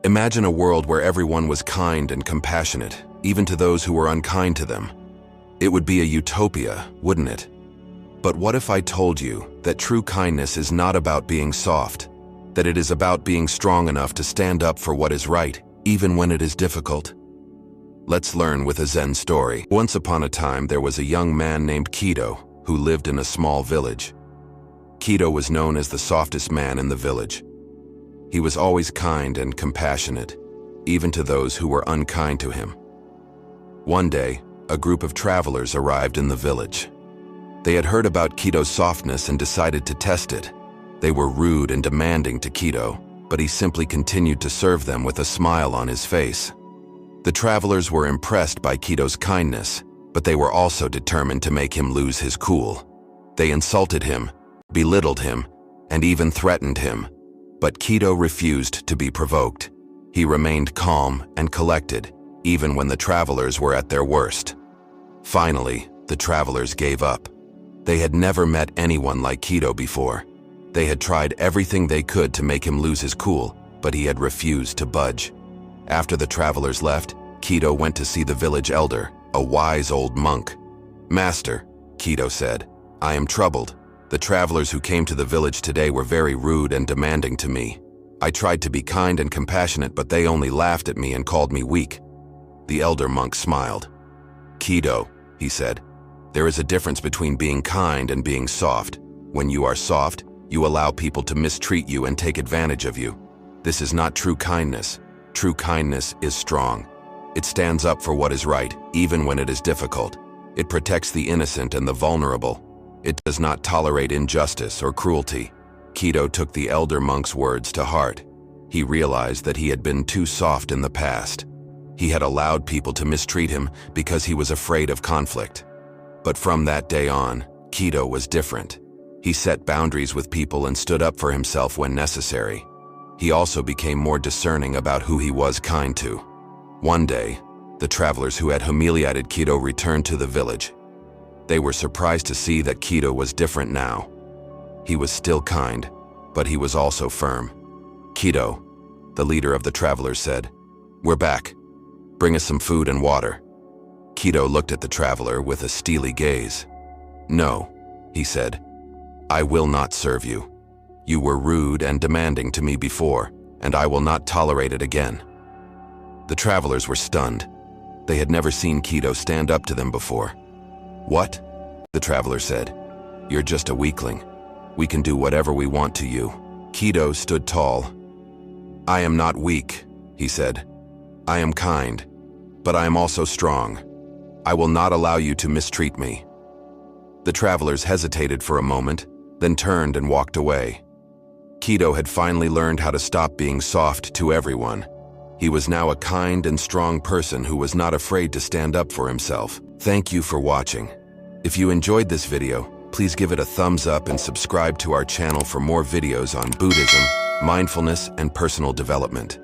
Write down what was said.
Imagine a world where everyone was kind and compassionate, even to those who were unkind to them. It would be a utopia, wouldn't it? But what if I told you that true kindness is not about being soft, that it is about being strong enough to stand up for what is right, even when it is difficult? Let's learn with a Zen story. Once upon a time, there was a young man named Kido who lived in a small village. Kido was known as the softest man in the village. He was always kind and compassionate, even to those who were unkind to him. One day, a group of travelers arrived in the village. They had heard about Kido's softness and decided to test it. They were rude and demanding to Kido, but he simply continued to serve them with a smile on his face. The travelers were impressed by Kido's kindness, but they were also determined to make him lose his cool. They insulted him, belittled him, and even threatened him. But Kido refused to be provoked. He remained calm and collected, even when the travelers were at their worst. Finally, the travelers gave up. They had never met anyone like Kido before. They had tried everything they could to make him lose his cool, but he had refused to budge. After the travelers left, Kido went to see the village elder, a wise old monk. "Master," Kido said, "I am troubled. The travelers who came to the village today were very rude and demanding to me. I tried to be kind and compassionate, but they only laughed at me and called me weak." The elder monk smiled. "Kido," he said, "there is a difference between being kind and being soft. When you are soft, you allow people to mistreat you and take advantage of you. This is not true kindness. True kindness is strong. It stands up for what is right, even when it is difficult. It protects the innocent and the vulnerable. It does not tolerate injustice or cruelty." Kido took the elder monk's words to heart. He realized that he had been too soft in the past. He had allowed people to mistreat him because he was afraid of conflict. But from that day on, Kido was different. He set boundaries with people and stood up for himself when necessary. He also became more discerning about who he was kind to. One day, the travelers who had humiliated Kido returned to the village. They were surprised to see that Kido was different now. He was still kind, but he was also firm. "Kido," the leader of the travelers said, "we're back. Bring us some food and water." Kido looked at the traveler with a steely gaze. "No," he said, "I will not serve you. You were rude and demanding to me before, and I will not tolerate it again." The travelers were stunned. They had never seen Kido stand up to them before. "What?" the traveler said. "You're just a weakling. We can do whatever we want to you." Kido stood tall. "I am not weak," he said. "I am kind, but I am also strong. I will not allow you to mistreat me." The travelers hesitated for a moment, then turned and walked away. Kido had finally learned how to stop being soft to everyone. He was now a kind and strong person who was not afraid to stand up for himself. Thank you for watching. If you enjoyed this video, please give it a thumbs up and subscribe to our channel for more videos on Buddhism, mindfulness, and personal development.